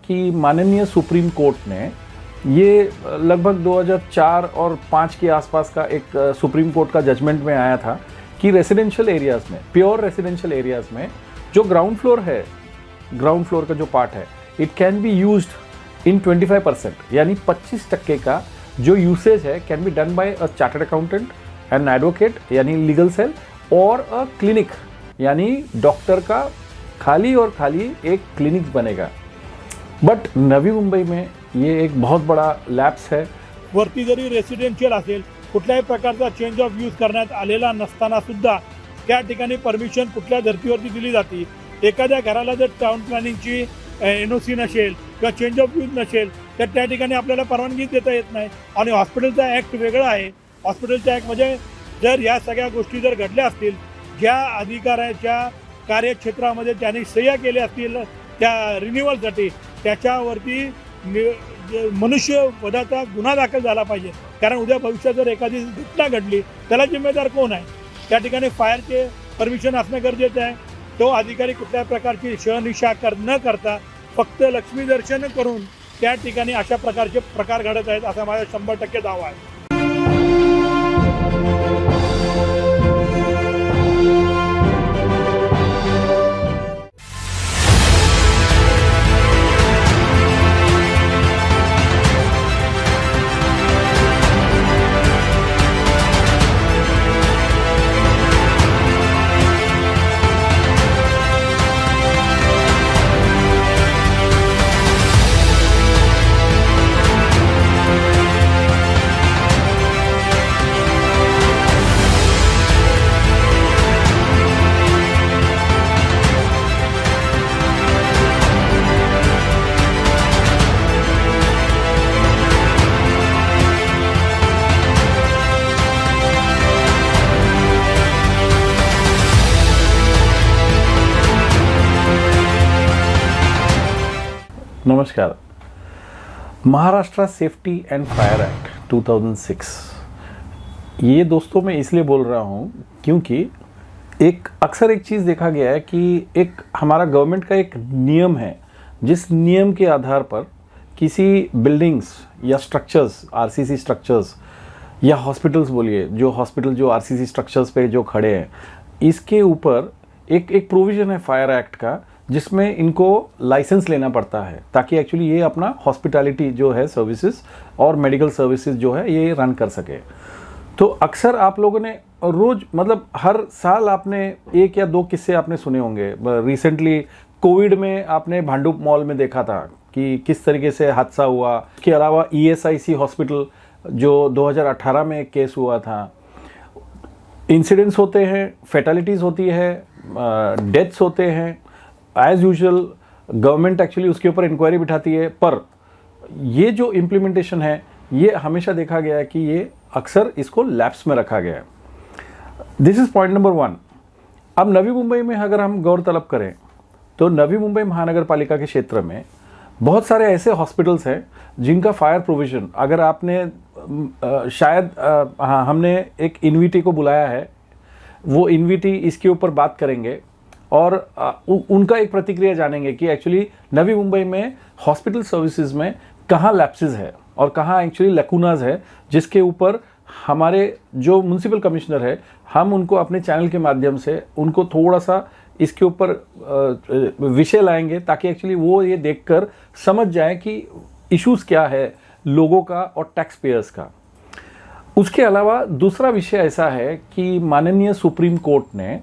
कि माननीय supreme court ने ये लगभग 2004 और 5 के आसपास का एक सुप्रीम कोर्ट का जजमेंट में आया था कि रेसिडेंशियल एरियाज़ में, प्योर रेसिडेंशियल एरियाज़ में जो ग्राउंड फ्लोर है, ग्राउंड फ्लोर का जो पार्ट है, it can be used in 25%, यानी 25% का जो यूसेज है can be done by a chartered accountant, an advocate यानी लीगल सेल, और अ क्लिनिक यानी डॉक्टर का खाली और खाली एक क्लिनिक बनेगा। बट नवी मुंबई में ये एक बहुत बड़ा लॅप्स है। वरती जरी रेसिडेन्शियल असेल, कुठल्याही प्रकारचा चेंज ऑफ यूज करण्यात आलेला नसताना सुद्धा त्या ठिकाणी परमिशन कुठल्या धर्तीवरती दिली जाते। एखाद्या घराला जर टाउन प्लॅनिंगची NOC नसेल किंवा चेंज ऑफ यूज नसेल तर त्या ठिकाणी आपल्याला परवानगी देता येत नाही। आणि हॉस्पिटलचा ॲक्ट वेगळा आहे। हॉस्पिटलचा ॲक्ट म्हणजे जर या सगळ्या गोष्टी जर घडल्या असतील, ज्या अधिकाऱ्याच्या कार्यक्षेत्रामध्ये त्यांनी सह्या केल्या असतील त्या रिन्युअलसाठी, त्याच्यावरती मनुष्यवधाचा गुन्हा दाखल झाला पाहिजे। कारण उद्या भविष्यात जर एखादी घटना घडली त्याला जिम्मेदार कोण आहे? त्या ठिकाणी फायरचे परमिशन असणं गरजेचं आहे। तो अधिकारी कुठल्याही प्रकारची शहनिशा न करता फक्त लक्ष्मी दर्शन करून त्या ठिकाणी अशा प्रकारचे प्रकार घडत आहेत असा माझा 100% दावा आहे। नमस्कार। Maharashtra safety end fire act 2006, ये दोस्तों मैं इसलिए बोल रहा हूँ क्योंकि अक्सर एक चीज़ देखा गया है कि एक हमारा गवर्नमेंट का एक नियम है, जिस नियम के आधार पर किसी बिल्डिंग्स या स्ट्रक्चर्स, RCC स्ट्रक्चर्स या हॉस्पिटल्स बोलिए, जो हॉस्पिटल जो RCC स्ट्रक्चर्स पे जो खड़े हैं, इसके ऊपर एक प्रोविज़न है फायर एक्ट का, जिसमें इनको लाइसेंस लेना पड़ता है ताकि एक्चुअली ये अपना हॉस्पिटैलिटी जो है सर्विसेज और मेडिकल सर्विसेज जो है ये रन कर सके। तो अक्सर आप लोगों ने रोज़, मतलब हर साल आपने 1 या 2 किस्से आपने सुने होंगे। रिसेंटली कोविड में आपने भांडुप मॉल में देखा था कि किस तरीके से हादसा हुआ। इसके अलावा ESIC हॉस्पिटल जो 2018 में एक केस हुआ था। इंसिडेंट्स होते हैं, फैटेलिटीज़ होती है, डेथ्स होते हैं। एज यूजुअल गवर्नमेंट एक्चुअली उसके ऊपर इंक्वायरी बिठाती है, पर ये जो इम्प्लीमेंटेशन है ये हमेशा देखा गया है कि ये अक्सर इसको लैप्स में रखा गया है। दिस इज़ पॉइंट नंबर 1। अब नवी मुंबई में अगर हम गौर तलब करें तो नवी मुंबई महानगर पालिका के क्षेत्र में बहुत सारे ऐसे हॉस्पिटल्स हैं जिनका फायर प्रोविज़न, अगर आपने शायद हाँ, हमने एक इन्विटी को बुलाया है, वो इन्विटी इसके ऊपर बात करेंगे और उनका एक प्रतिक्रिया जानेंगे कि एक्चुअली नवी मुंबई में हॉस्पिटल सर्विसेज में कहाँ लैप्सेस है और कहाँ एक्चुअली लैकूनाज है, जिसके ऊपर हमारे जो म्युनिसिपल कमिश्नर है, हम उनको अपने चैनल के माध्यम से उनको थोड़ा सा इसके ऊपर विषय लाएंगे ताकि एक्चुअली वो ये देखकर समझ जाए कि इश्यूज़ क्या है लोगों का और टैक्स पेयर्स का। उसके अलावा दूसरा विषय ऐसा है कि माननीय सुप्रीम कोर्ट ने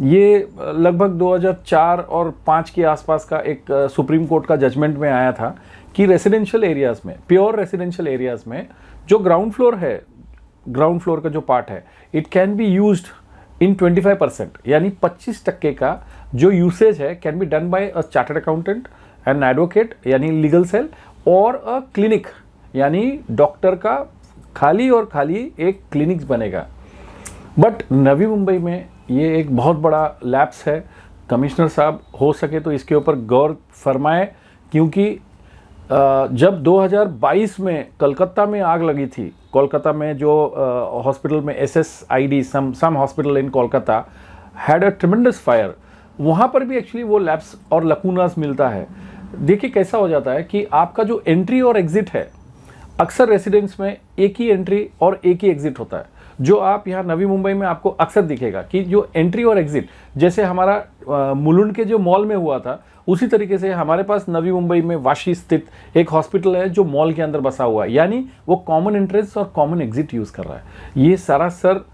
ये लगभग 2004 और 5 के आसपास का एक सुप्रीम कोर्ट का जजमेंट में आया था कि रेसिडेंशियल एरियाज़ में, प्योर रेसिडेंशियल एरियाज़ में जो ग्राउंड फ्लोर है, ग्राउंड फ्लोर का जो पार्ट है, it can be used in 25%, यानी 25% का जो यूसेज है can be done by a chartered accountant, an advocate यानी लीगल सेल, और अ क्लिनिक यानी डॉक्टर का खाली और खाली एक क्लिनिक बनेगा। बट नवी मुंबई में ये एक बहुत बड़ा लैप्स है। कमिश्नर साहब हो सके तो इसके ऊपर गौर फरमाएं, क्योंकि जब 2022 में कलकत्ता में आग लगी थी, कोलकाता में जो हॉस्पिटल में SSID some hospital in Kolkata had a tremendous fire, वहाँ पर भी एक्चुअली वो लैप्स और लकूनास मिलता है। देखिए कैसा हो जाता है कि आपका जो एंट्री और एग्जिट है, अक्सर रेसिडेंस में एक ही एंट्री और एक ही एग्जिट होता है। जो आप यहाँ नवी मुंबई में आपको अक्सर दिखेगा कि जो एंट्री और एग्जिट, जैसे हमारा मुलुंड के जो मॉल में हुआ था, उसी तरीके से हमारे पास नवी मुंबई में वाशी स्थित एक हॉस्पिटल है जो मॉल के अंदर बसा हुआ है, यानी वो कॉमन एंट्रेंस और कॉमन एग्जिट यूज़ कर रहा है। ये सरासर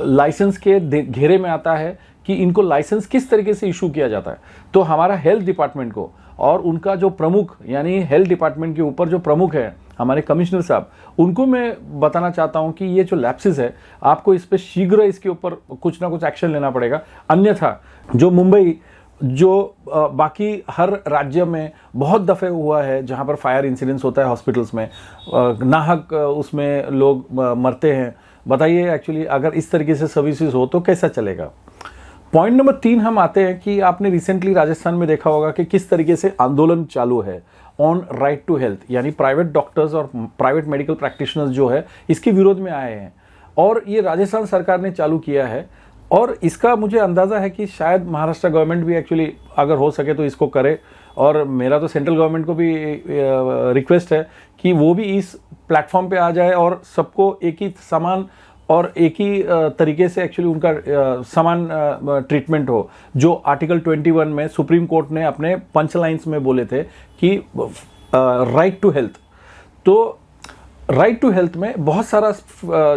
लाइसेंस के घेरे में आता है कि इनको लाइसेंस किस तरीके से इशू किया जाता है। तो हमारा हेल्थ डिपार्टमेंट को और उनका जो प्रमुख, यानी हेल्थ डिपार्टमेंट के ऊपर जो प्रमुख है हमारे कमिश्नर साहब, उनको मैं बताना चाहता हूं कि ये जो लैप्सेस है, आपको इस पर शीघ्र इसके ऊपर कुछ ना कुछ एक्शन लेना पड़ेगा। अन्यथा जो मुंबई, जो बाकी हर राज्य में बहुत दफ़े हुआ है जहां पर फायर इंसिडेंट्स होता है हॉस्पिटल्स में, नाहक उसमें लोग मरते हैं। बताइए एक्चुअली अगर इस तरीके से सर्विसेज हो तो कैसा चलेगा। पॉइंट नंबर 3 हम आते हैं कि आपने रिसेंटली राजस्थान में देखा होगा कि किस तरीके से आंदोलन चालू है ऑन राइट टू हेल्थ, यानी प्राइवेट डॉक्टर्स और प्राइवेट मेडिकल प्रैक्टिशनर्स जो है इसके विरोध में आए हैं, और ये राजस्थान सरकार ने चालू किया है। और इसका मुझे अंदाज़ा है कि शायद महाराष्ट्र गवर्नमेंट भी एक्चुअली अगर हो सके तो इसको करे, और मेरा तो सेंट्रल गवर्नमेंट को भी रिक्वेस्ट है कि वो भी इस प्लेटफॉर्म पे आ जाए और सबको एक ही समान और एक ही तरीके से एक्चुअली उनका समान ट्रीटमेंट हो, जो आर्टिकल 21 में सुप्रीम कोर्ट ने अपने पंच लाइन्स में बोले थे कि राइट टू हेल्थ। तो राइट टू हेल्थ में बहुत सारा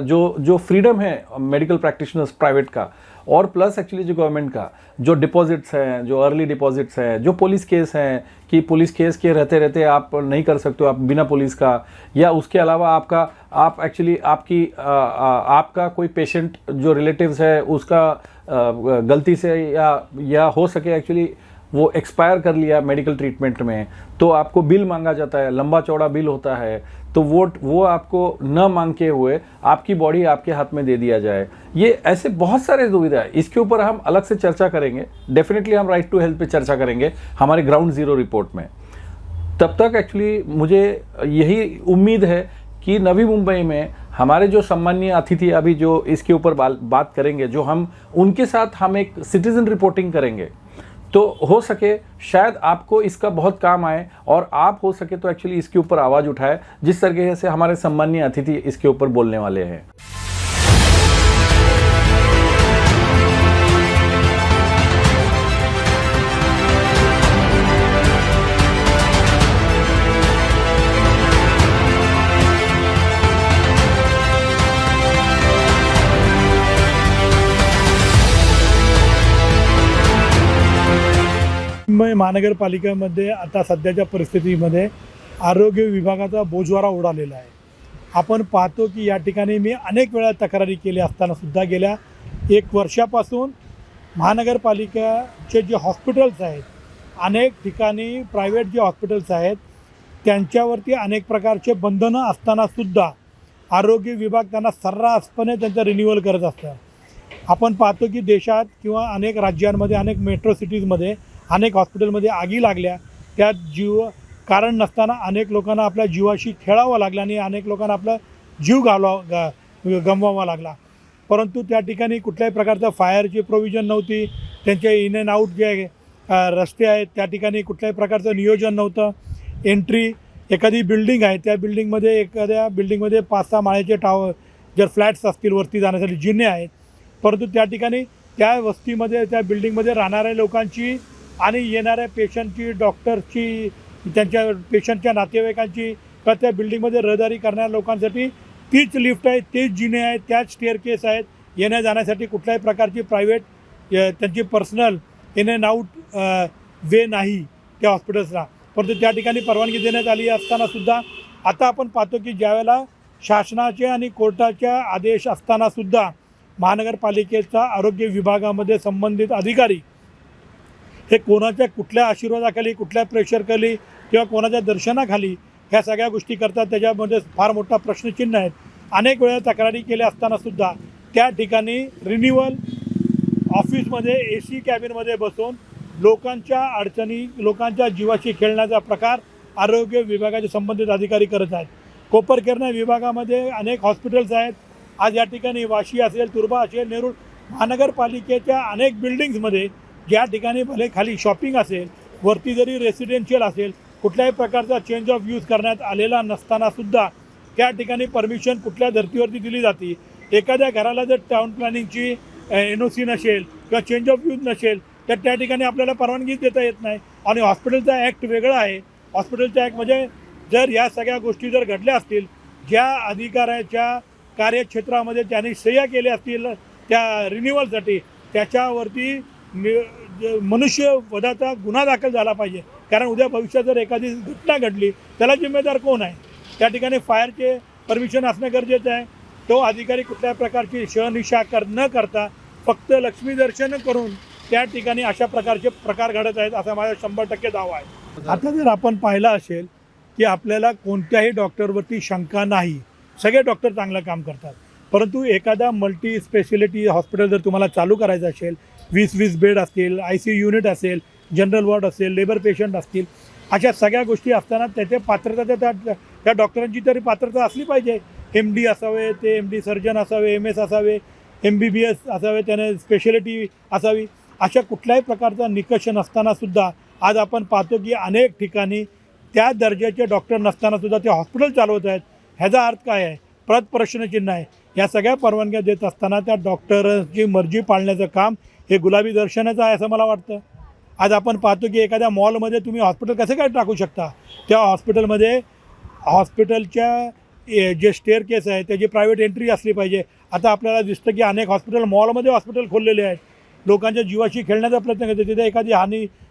जो फ्रीडम है मेडिकल प्रैक्टिशनर्स प्राइवेट का, और प्लस एक्चुअली जो गवर्नमेंट का, जो डिपॉजिट्स हैं, जो अर्ली डिपॉजिट्स हैं, जो पुलिस केस हैं कि पुलिस केस के रहते रहते आप नहीं कर सकते हो आप बिना पुलिस का, या उसके अलावा आप एक्चुअली आपका कोई पेशेंट जो रिलेटिव्स है उसका गलती से या हो सके एक्चुअली वो एक्सपायर कर लिया मेडिकल ट्रीटमेंट में, तो आपको बिल मांगा जाता है, लंबा चौड़ा बिल होता है, तो वो आपको न मांग के हुए आपकी बॉडी आपके हाथ में दे दिया जाए। ये ऐसे बहुत सारे दुविधा है, इसके ऊपर हम अलग से चर्चा करेंगे। डेफिनेटली हम राइट टू हेल्थ पे चर्चा करेंगे हमारे ग्राउंड जीरो रिपोर्ट में। तब तक एक्चुअली मुझे यही उम्मीद है कि नवी मुंबई में हमारे जो सम्मानीय अतिथि अभी जो इसके ऊपर बात करेंगे, जो हम उनके साथ हम एक सिटीजन रिपोर्टिंग करेंगे, तो हो सके शायद आपको इसका बहुत काम आए और आप हो सके तो एक्चुअली इसके ऊपर आवाज़ उठाए, जिस तरीके से हमारे सम्मानीय अतिथि इसके ऊपर बोलने वाले हैं। मुंबई महानगरपालिकेमध्ये आता सध्याच्या परिस्थितीमध्ये आरोग्य विभागाचा बोजवारा उडालेला आहे। आपण पाहतो की या ठिकाणी मी अनेक वेळा तक्रारी केल्या असतानासुद्धा गेल्या 1 वर्षापासून महानगरपालिकेचे जे हॉस्पिटल्स आहेत, अनेक ठिकाणी प्रायव्हेट जे हॉस्पिटल्स आहेत त्यांच्यावरती अनेक प्रकारचे बंधनं असतानासुद्धा आरोग्य विभाग त्यांना सर्रासपणे त्यांचं रिन्युअल करत असतं। आपण पाहतो की देशात किंवा अनेक राज्यांमध्ये, अनेक मेट्रो सिटीजमध्ये अनेक हॉस्पिटलमध्ये आगी लागल्या, त्यात कारण नसताना अनेक लोकांना आपल्या जीवाशी खेळावं लागलं आणि अनेक लोकांना आपला जीव गमवावा लागला। परंतु त्या ठिकाणी कुठल्याही प्रकारचं फायरची प्रोव्हिजन नव्हती, त्यांचे इन अँड आउट जे रस्ते आहेत त्या ठिकाणी कुठल्याही प्रकारचं नियोजन नव्हतं। एंट्री एखादी बिल्डिंग आहे, त्या एखाद्या बिल्डिंगमध्ये 5-6 माळ्याचे टावर जर फ्लॅट्स असतील वरती जाण्यासाठी जिने आहेत, परंतु त्या ठिकाणी त्या वस्तीमध्ये त्या बिल्डिंगमध्ये राहणाऱ्या लोकांची आणि येणाऱ्या पेशंटची, डॉक्टरची, त्यांच्या पेशंटच्या नातेवाईकांची किंवा त्या बिल्डिंगमध्ये रहदारी करणाऱ्या लोकांसाठी तीच लिफ्ट आहे, तेच जिने आहेत, त्याच स्टेअरकेस आहेत। येण्या जाण्यासाठी कुठल्याही प्रकारची प्रायव्हेट त्यांची personal in and out way नाही त्या हॉस्पिटल्सला, परंतु त्या ठिकाणी परवानगी देण्यात आली असतानासुद्धा आता आपण पाहतो की ज्यावेळेला शासनाचे आणि कोर्टाच्या आदेश असतानासुद्धा महानगरपालिकेचा आरोग्य विभागामध्ये संबंधित अधिकारी हे कोणाच्या कुठल्या आशीर्वादाखाली, कुठल्या प्रेशरखाली किंवा कोणाच्या दर्शनाखाली ह्या सगळ्या गोष्टी करतात, त्याच्यामध्ये फार मोठा प्रश्नचिन्ह आहेत। अनेक वेळा तक्रारी केल्या असतानासुद्धा त्या ठिकाणी रिन्युअल ऑफिसमध्ये AC कॅबिनमध्ये बसून लोकांच्या अडचणी, लोकांच्या जीवाशी खेळण्याचा प्रकार आरोग्य विभागाचे संबंधित अधिकारी करत आहेत। कोपरखैरणे विभागामध्ये अनेक हॉस्पिटल्स आहेत। आज या ठिकाणी वाशी असेल, तुर्बा असेल, नेरूळ महानगरपालिकेच्या अनेक बिल्डिंग्समध्ये ज्या ठिकाणी भले खाली शॉपिंग असेल वरती जरी रेसिडेन्शियल असेल, कुठल्याही प्रकारचा चेंज ऑफ यूज करण्यात आलेला नसताना सुद्धा त्या ठिकाणी परमिशन कुठल्या धर्तीवरती दिली जाते. एखाद्या घराला जर टाउन प्लॅनिंगची NOC नसेल किंवा चेंज ऑफ यूज नसेल तर त्या ठिकाणी आपल्याला परवानगीच देता येत नाही. आणि हॉस्पिटलचा ॲक्ट वेगळा आहे. हॉस्पिटलचा ॲक्ट म्हणजे जर या सगळ्या गोष्टी जर घडल्या असतील, ज्या अधिकाऱ्याच्या कार्यक्षेत्रामध्ये त्यांनी सह्या केल्या असतील त्या रिन्युअलसाठी, त्याच्यावरती मनुष्यवधाचा गुन्हा दाखल झाला पाहिजे. कारण उद्या भविष्यात जर एखादी घटना घडली त्याला जिम्मेदार कोण आहे? त्या ठिकाणी फायरचे परमिशन असणं गरजेचं आहे. तो अधिकारी कुठल्याही प्रकारची शहनिशा न करता फक्त लक्ष्मीदर्शन करून त्या ठिकाणी अशा प्रकारचे प्रकार घडत आहेत असा माझा 100% दावा आहे. आता जर आपण पाहिलं असेल की आपल्याला कोणत्याही डॉक्टरवरती शंका नाही, सगळे डॉक्टर चांगलं काम करतात. परंतु एखादा मल्टी स्पेशलिटी हॉस्पिटल जर तुम्हाला चालू करायचं असेल, 20-20 बेड असतील, ICU युनिट असेल, जनरल वॉर्ड असेल, लेबर पेशंट असतील, अशा सगळ्या गोष्टी असताना त्याचे पात्रता त्या डॉक्टरांची तरी पात्रता असली पाहिजे. MD असावे, ते MD सर्जन असावे, MS असावे, MBBS असावे, त्याने स्पेशलिटी असावी. अशा कुठल्याही प्रकारचा निकष नसतानासुद्धा आज आपण पाहतो की अनेक ठिकाणी त्या दर्जाचे डॉक्टर नसतानासुद्धा ते हॉस्पिटल चालवत आहेत. ह्याचा अर्थ काय आहे? प्रश्नचिन्ह आहे. या सगळ्या परवानग्या देत असताना त्या डॉक्टरची मर्जी पाळण्याचं काम हे गुलाबी दर्शनाचं आहे असं मला वाटतं. आज आपण पाहतो की एखाद्या मॉलमध्ये तुम्ही हॉस्पिटल कसं काय टाकू शकता? त्या हॉस्पिटलमध्ये हॉस्पिटलच्या जे स्टेअर केस आहे त्याची प्रायव्हेट एंट्री असली पाहिजे. आता आपल्याला दिसतं की अनेक हॉस्पिटल मॉलमध्ये हॉस्पिटल खोललेले आहेत. लोकांच्या जीवाशी खेळण्याचा प्रयत्न करते. तिथे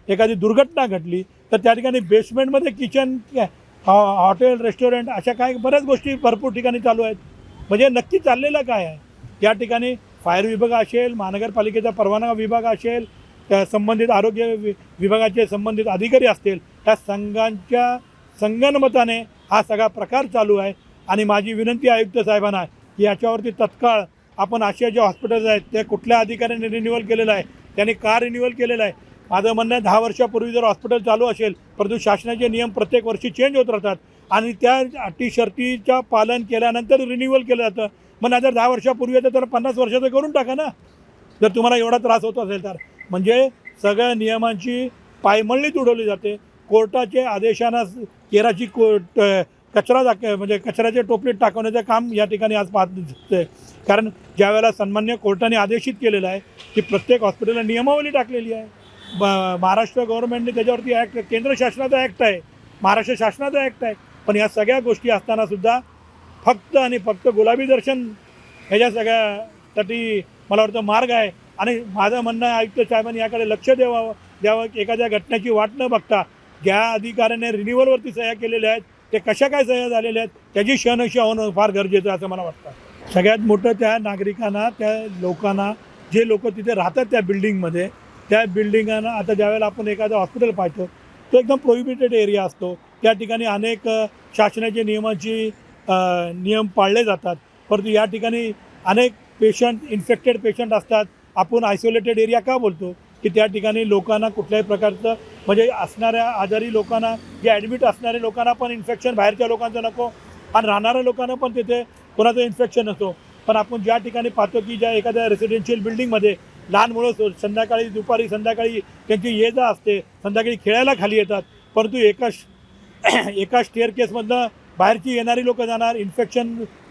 एखादी दुर्घटना घडली तर त्या ठिकाणी बेसमेंटमध्ये किचन, हॉटेल, रेस्टॉरंट अशा काही बऱ्याच गोष्टी भरपूर ठिकाणी चालू आहेत. म्हणजे नक्की चाललेलं काय आहे? या ठिकाणी फायर विभाग असेल, महानगरपालिकेचा परवाना विभाग असेल, त्या संबंधित आरोग्य विभागाचे संबंधित अधिकारी असतील, त्या संघांच्या संगनमताने हा सगळा प्रकार चालू आहे. आणि माझी विनंती आयुक्त साहेबांना की याच्यावरती तत्काळ आपण अशा जे हॉस्पिटल्स आहेत ते कुठल्या अधिकाऱ्यांनी रिन्युअल केलेलं आहे, त्यांनी का रिन्युअल केलेलं आहे? माझं म्हणणं आहे 10 वर्षापूर्वी जर हॉस्पिटल चालू असेल, परंतु शासनाचे नियम प्रत्येक वर्षी चेंज होत राहतात आणि त्या अटी शर्तीचं पालन केल्यानंतर रिन्युअल केलं जातं. मग जर 10 वर्षापूर्वी तर 50 वर्षाचं करून टाका ना, जर तुम्हाला एवढा त्रास होत असेल तर. म्हणजे सगळ्या नियमांची पायमल्ली उडवली जाते. कोर्टाचे आदेशांना केराची म्हणजे कचऱ्याच्या टोपलीत टाकवण्याचं काम या ठिकाणी आज पाहत दिसते. कारण ज्यावेळेला सन्मान्य कोर्टाने आदेशित केलेलं आहे की प्रत्येक हॉस्पिटलला नियमावली टाकलेली आहे. महाराष्ट्र गव्हर्नमेंटने त्याच्यावरती ॲक्ट, केंद्र शासनाचा ॲक्ट आहे, महाराष्ट्र शासनाचा ॲक्ट आहे. पण या सगळ्या गोष्टी असतानासुद्धा फक्त आणि फक्त गुलाबी दर्शन ह्याच्या सगळ्यासाठी मला वाटतं मार्ग आहे. आणि माझं म्हणणं आहे आयुक्त साहेबांनी याकडे लक्ष द्यावं. एखाद्या घटनेची वाट न बघता ज्या अधिकाऱ्याने रिन्युअलवरती सह्या केलेल्या आहेत ते कशा काय सह्या झालेल्या आहेत त्याची शहनिशा होणं फार गरजेचं आहे असं मला वाटतं. सगळ्यात मोठं त्या नागरिकांना, त्या लोकांना, जे लोक तिथे राहतात त्या बिल्डिंगमध्ये, त्या बिल्डिंगांना आता ज्यावेळेला आपण एखादं हॉस्पिटल पाहतो तो एकदम प्रोहिबिटेड एरिया असतो. त्या ठिकाणी अनेक शासनाचे नियम पाळले जातात. परंतु या ठिकाणी अनेक इन्फेक्टेड पेशंट असतात. आपण आयसोलेटेड एरिया का बोलतो की त्या ठिकाणी लोकांना कुठल्याही प्रकारचं म्हणजे असणाऱ्या आजारी लोकांना, जे ॲडमिट असणाऱ्या लोकांना पण इन्फेक्शन बाहेरच्या लोकांचं नको आणि राहणाऱ्या लोकांना पण तिथे कोणाचं इन्फेक्शन नसतो. पण आपण ज्या ठिकाणी पाहतो की ज्या एखाद्या रेसिडेन्शियल बिल्डिंगमध्ये लहान मुलं संध्याकाळी, दुपारी, संध्याकाळी त्यांची ये-जा असते, संध्याकाळी खेळायला खाली येतात. परंतु एका स्टेअर केसमधनं बाहेरची येणारी लोकं जाणार,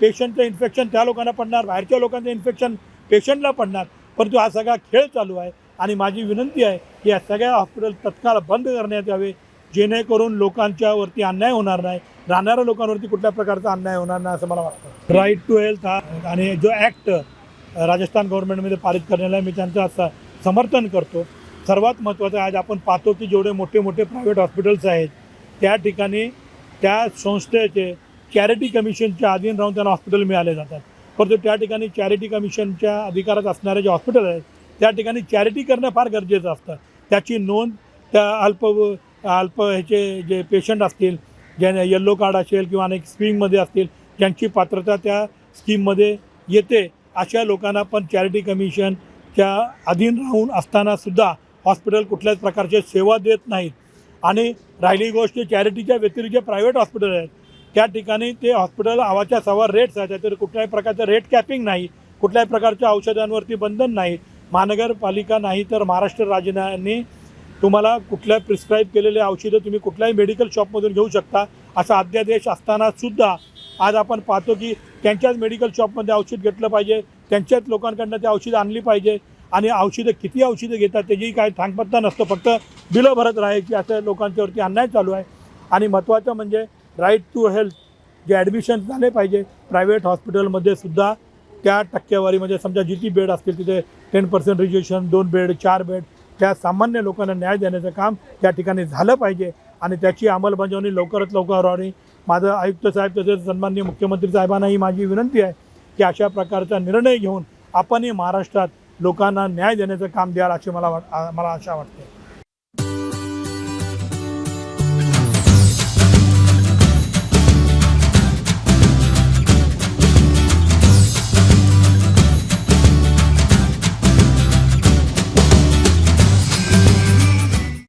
पेशंटचं इन्फेक्शन त्या लोकांना पडणार, बाहेरच्या लोकांचं इन्फेक्शन पेशंटला पडणार. परंतु हा सगळा खेळ चालू आहे. आणि माझी विनंती आहे की या सगळ्या हॉस्पिटल तत्काळ बंद करण्यात यावे, जेणेकरून लोकांच्यावरती अन्याय होणार नाही, राहणाऱ्या लोकांवरती कुठल्या प्रकारचा अन्याय होणार नाही असं मला वाटतं. राईट टू हेल्थ हा आणि जो ॲक्ट राजस्थान गव्हर्नमेंटमध्ये पारित करण्याला मी त्यांचं समर्थन करतो. सर्वात महत्त्वाचं आज आपण पाहतो की जेवढे मोठे प्रायव्हेट हॉस्पिटल्स आहेत त्या ठिकाणी त्या संस्थेचे चॅरिटी कमिशनच्या अधीन राहून त्यांना हॉस्पिटल मिळाले जातात. परंतु त्या ठिकाणी चॅरिटी कमिशनच्या अधिकारात असणारे जे हॉस्पिटल आहेत त्या ठिकाणी चॅरिटी करणं फार गरजेचं असतं. त्याची नोंद त्या अल्प ह्याचे जे पेशंट असतील, ज्या येल्लो कार्ड असेल किंवा अनेक स्कीममध्ये असतील, ज्यांची पात्रता त्या स्कीममध्ये येते अशा लोकांना पण चॅरिटी कमिशनच्या अधीन राहून असतानासुद्धा हॉस्पिटल कुठल्याच प्रकारचे सेवा देत नाहीत. आणि राहिली गोष्ट चॅरिटीच्या व्यतिरिक्त जे प्रायव्हेट हॉस्पिटल आहेत त्या ठिकाणी ते हॉस्पिटल आवाच्या सवा रेट्स आहेत. तर कुठल्याही प्रकारचं रेट कॅपिंग नाही, कुठल्याही प्रकारच्या औषधांवरती बंधन नाही. महानगरपालिका नाही तर महाराष्ट्र राज्याने तुम्हाला कुठल्या प्रिस्क्राईब केलेले औषधं तुम्ही कुठल्याही मेडिकल शॉपमधून घेऊ शकता असा अध्यादेश असताना सुद्धा आज आपण पाहतो की त्यांच्याच मेडिकल शॉपमध्ये औषध घेतलं पाहिजे, त्यांच्याच लोकांकडनं ते औषधं आणली पाहिजे आणि औषधं किती औषधं घेतात त्याची काही थांगपत्ता नसतो, फक्त बिलं भरत राहायची असं लोकांच्यावरती अन्याय चालू आहे. आणि महत्त्वाचं म्हणजे राईट टू हेल्थ जे ॲडमिशन झाले पाहिजे प्रायव्हेट हॉस्पिटलमध्ये सुद्धा त्या टक्केवारीमध्ये समजा जिथे बेड असतील तिथे 10% रिजर्वेशन, 2 बेड 4 बेड त्या सामान्य लोकांना न्याय देण्याचं काम त्या ठिकाणी झालं पाहिजे आणि त्याची अंमलबजावणी लवकरात लवकर व्हावी. माझं आयुक्त साहेब तसेच सन्माननीय मुख्यमंत्री साहेबांनाही माझी विनंती आहे की अशा प्रकारचा निर्णय घेऊन आपणही महाराष्ट्रात लोकांना न्याय देण्याचं काम द्याल अशी मला आशा वाटते.